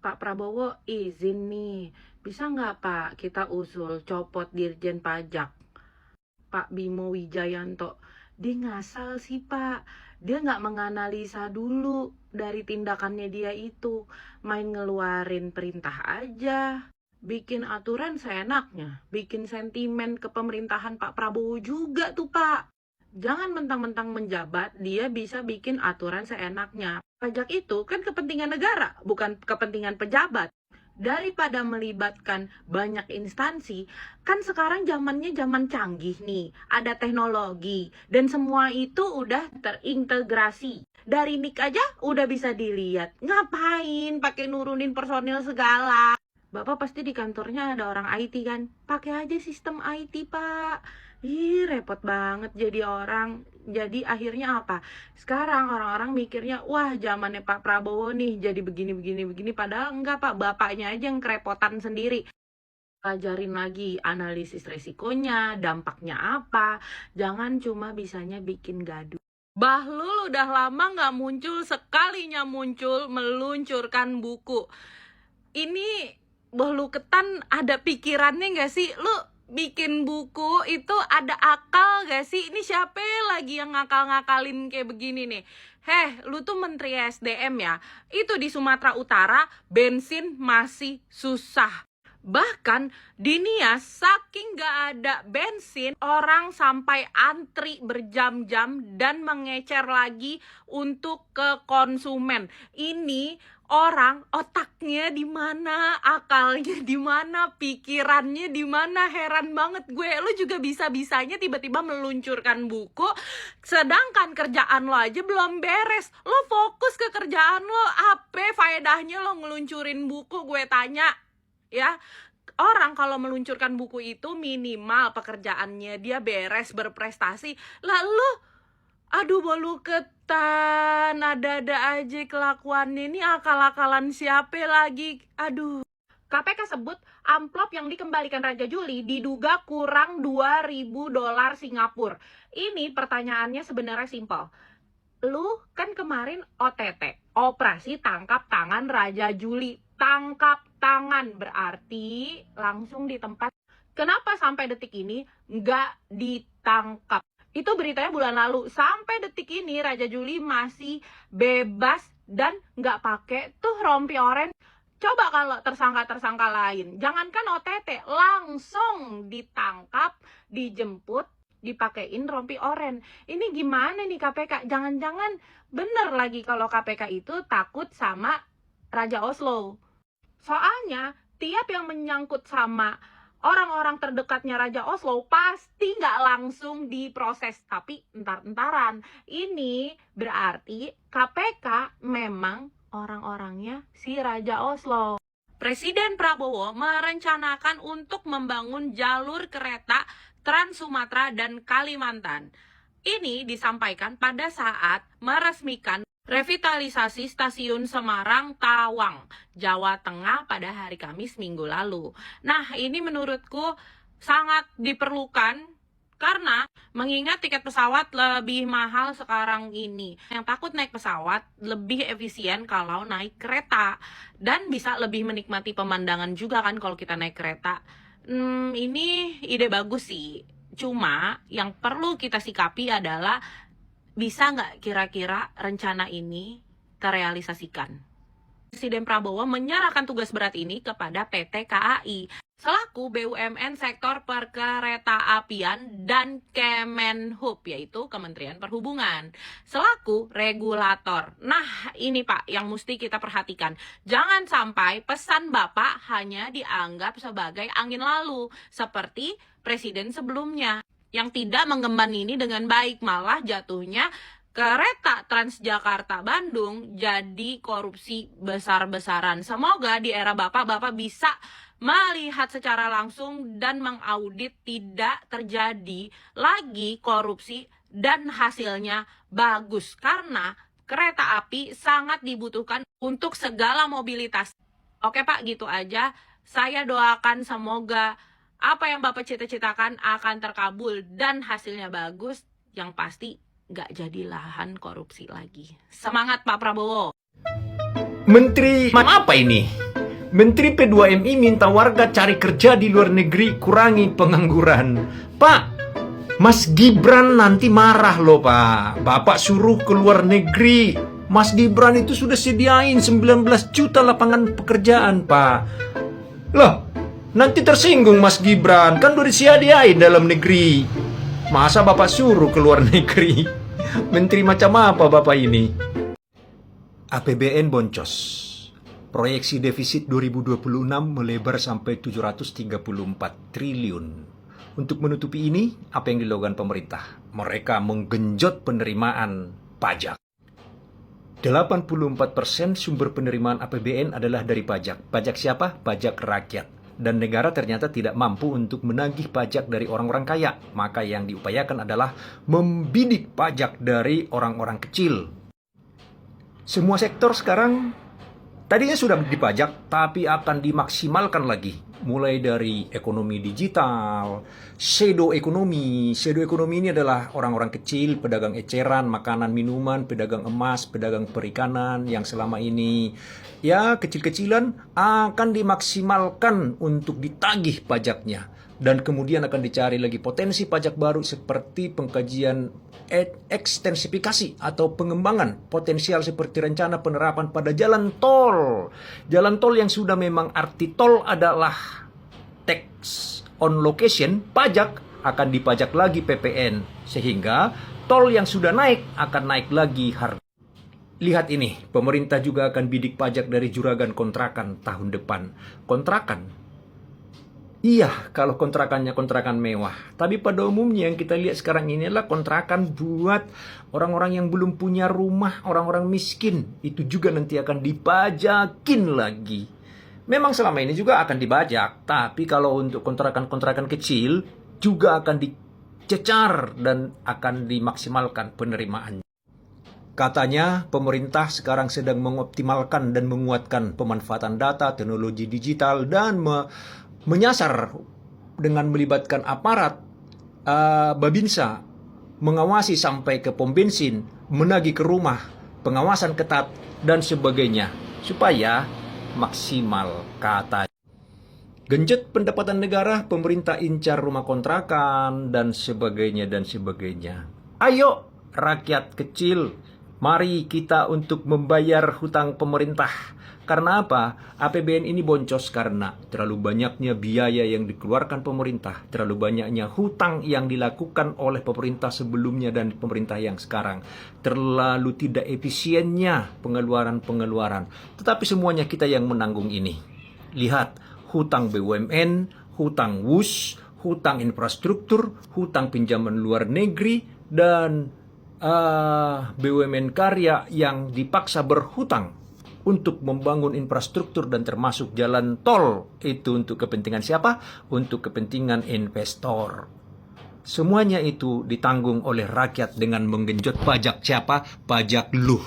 Pak Prabowo izin nih, bisa nggak Pak kita usul copot Dirjen Pajak Pak Bimo Wijayanto? Dia ngasal sih Pak, dia nggak menganalisa dulu dari tindakannya dia itu, main ngeluarin perintah aja, bikin aturan seenaknya, bikin sentimen ke pemerintahan Pak Prabowo juga tuh Pak. Jangan mentang-mentang menjabat, dia bisa bikin aturan seenaknya. Pajak itu kan kepentingan negara, bukan kepentingan pejabat. Daripada melibatkan banyak instansi, kan sekarang zamannya zaman canggih nih, ada teknologi, dan semua itu udah terintegrasi. Dari mic aja udah bisa dilihat. Ngapain pakai nurunin personil segala? Bapak pasti di kantornya ada orang IT kan? Pakai aja sistem IT, Pak. Ih, repot banget jadi orang. Jadi akhirnya apa? Sekarang orang-orang mikirnya, wah zamannya Pak Prabowo nih jadi begini. Padahal enggak Pak, bapaknya aja yang kerepotan sendiri. Ajarin lagi analisis resikonya, dampaknya apa. Jangan cuma bisanya bikin gaduh. Bahlul udah lama nggak muncul, sekalinya muncul meluncurkan buku. Ini Bahlul Ketan ada pikirannya nggak sih? Lu bikin buku itu ada akal gak sih? Ini siapa lagi yang ngakal-ngakalin kayak begini nih? Lu tuh Menteri SDM ya? Itu di Sumatera Utara bensin masih susah. Bahkan di Nias saking gak ada bensin, orang sampai antri berjam-jam dan mengecer lagi untuk ke konsumen. Ini orang otaknya di mana, akalnya di mana, pikirannya di mana, heran banget gue. Lu juga bisa-bisanya tiba-tiba meluncurkan buku, sedangkan kerjaan lo aja belum beres. Lo fokus ke kerjaan lo, apa faedahnya lo ngeluncurin buku, gue tanya. Ya, orang kalau meluncurkan buku itu minimal pekerjaannya dia beres, berprestasi. Lalu aduh Bahlul Ketan, ada-ada aja kelakuannya. Ini akal-akalan siapa lagi? Aduh. KPK sebut amplop yang dikembalikan Raja Juli diduga kurang 2.000 dolar Singapura. Ini pertanyaannya sebenarnya simpel. Lu kan kemarin OTT, operasi tangkap tangan Raja Juli. Tangkap tangan berarti langsung di tempat. Kenapa sampai detik ini nggak ditangkap? Itu beritanya bulan lalu. Sampai detik ini Raja Juli masih bebas dan nggak pakai tuh rompi oranye. Coba kalau tersangka-tersangka lain, jangankan OTT, langsung ditangkap, dijemput, dipakein rompi oranye. Ini gimana nih KPK? Jangan-jangan bener lagi kalau KPK itu takut sama Raja Oslo. Soalnya tiap yang menyangkut sama orang-orang terdekatnya Raja Oslo pasti nggak langsung diproses, tapi entar-entaran. Ini berarti KPK memang orang-orangnya si Raja Oslo. Presiden Prabowo merencanakan untuk membangun jalur kereta Trans Sumatera dan Kalimantan. Ini disampaikan pada saat meresmikan revitalisasi stasiun Semarang Tawang, Jawa Tengah pada hari Kamis minggu lalu. Nah, ini menurutku sangat diperlukan karena mengingat tiket pesawat lebih mahal sekarang ini. Yang takut naik pesawat lebih efisien kalau naik kereta dan bisa lebih menikmati pemandangan juga kan kalau kita naik kereta. Ini ide bagus sih. Cuma yang perlu kita sikapi adalah bisa nggak kira-kira rencana ini terrealisasikan? Presiden Prabowo menyerahkan tugas berat ini kepada PT KAI selaku BUMN sektor perkeretaapian dan Kemenhub, yaitu Kementerian Perhubungan, selaku regulator. Nah, ini Pak yang mesti kita perhatikan. Jangan sampai pesan Bapak hanya dianggap sebagai angin lalu, seperti presiden sebelumnya yang tidak mengemban ini dengan baik, malah jatuhnya kereta Transjakarta Bandung jadi korupsi besar-besaran. Semoga di era Bapak bisa melihat secara langsung dan mengaudit tidak terjadi lagi korupsi dan hasilnya bagus, karena kereta api sangat dibutuhkan untuk segala mobilitas. Oke Pak, gitu aja. Saya doakan semoga apa yang Bapak cita-citakan akan terkabul dan hasilnya bagus, yang pasti nggak jadi lahan korupsi lagi. Semangat Pak Prabowo. Menteri apa ini? Menteri P2MI minta warga cari kerja di luar negeri, kurangi pengangguran. Pak, Mas Gibran nanti marah loh Pak. Bapak suruh ke luar negeri. Mas Gibran itu sudah sediain 19 juta lapangan pekerjaan Pak. Loh, nanti tersinggung Mas Gibran, kan udah disediain dalam negeri. Masa Bapak suruh ke luar negeri? Menteri macam apa Bapak ini? APBN boncos. Proyeksi defisit 2026 melebar sampai 734 triliun. Untuk menutupi ini, apa yang dilakukan pemerintah? Mereka menggenjot penerimaan pajak. 84% sumber penerimaan APBN adalah dari pajak. Pajak siapa? Pajak rakyat. Dan negara ternyata tidak mampu untuk menagih pajak dari orang-orang kaya. Maka yang diupayakan adalah membidik pajak dari orang-orang kecil. Semua sektor sekarang tadinya sudah dipajak, tapi akan dimaksimalkan lagi. Mulai dari ekonomi digital, shadow ekonomi. Shadow ekonomi ini adalah orang-orang kecil, pedagang eceran, makanan, minuman, pedagang emas, pedagang perikanan yang selama ini ya kecil-kecilan akan dimaksimalkan untuk ditagih pajaknya. Dan kemudian akan dicari lagi potensi pajak baru seperti pengkajian ekstensifikasi atau pengembangan potensial seperti rencana penerapan pada jalan tol. Jalan tol yang sudah memang arti tol adalah tax on location, pajak akan dipajak lagi PPN. Sehingga tol yang sudah naik akan naik lagi harga. Lihat ini, pemerintah juga akan bidik pajak dari juragan kontrakan tahun depan. Kontrakan? Iya, kalau kontrakannya kontrakan mewah. Tapi pada umumnya yang kita lihat sekarang ini adalah kontrakan buat orang-orang yang belum punya rumah, orang-orang miskin. Itu juga nanti akan dipajakin lagi. Memang selama ini juga akan dibajak. Tapi kalau untuk kontrakan-kontrakan kecil juga akan dicecar dan akan dimaksimalkan penerimaannya. Katanya pemerintah sekarang sedang mengoptimalkan dan menguatkan pemanfaatan data, teknologi digital, dan menyasar dengan melibatkan aparat Babinsa, mengawasi sampai ke pom bensin, menagih ke rumah, pengawasan ketat, dan sebagainya, supaya maksimal kata. Genjot pendapatan negara, pemerintah incar rumah kontrakan, dan sebagainya, dan sebagainya. Ayo, rakyat kecil, mari kita untuk membayar hutang pemerintah. Karena apa? APBN ini boncos karena terlalu banyaknya biaya yang dikeluarkan pemerintah, terlalu banyaknya hutang yang dilakukan oleh pemerintah sebelumnya dan pemerintah yang sekarang, terlalu tidak efisiennya pengeluaran-pengeluaran. Tetapi semuanya kita yang menanggung ini. Lihat, hutang BUMN, hutang WUS, hutang infrastruktur, hutang pinjaman luar negeri, dan BUMN karya yang dipaksa berhutang untuk membangun infrastruktur dan termasuk jalan tol. Itu untuk kepentingan siapa? Untuk kepentingan investor. Semuanya itu ditanggung oleh rakyat dengan menggenjot pajak siapa? Pajak luh.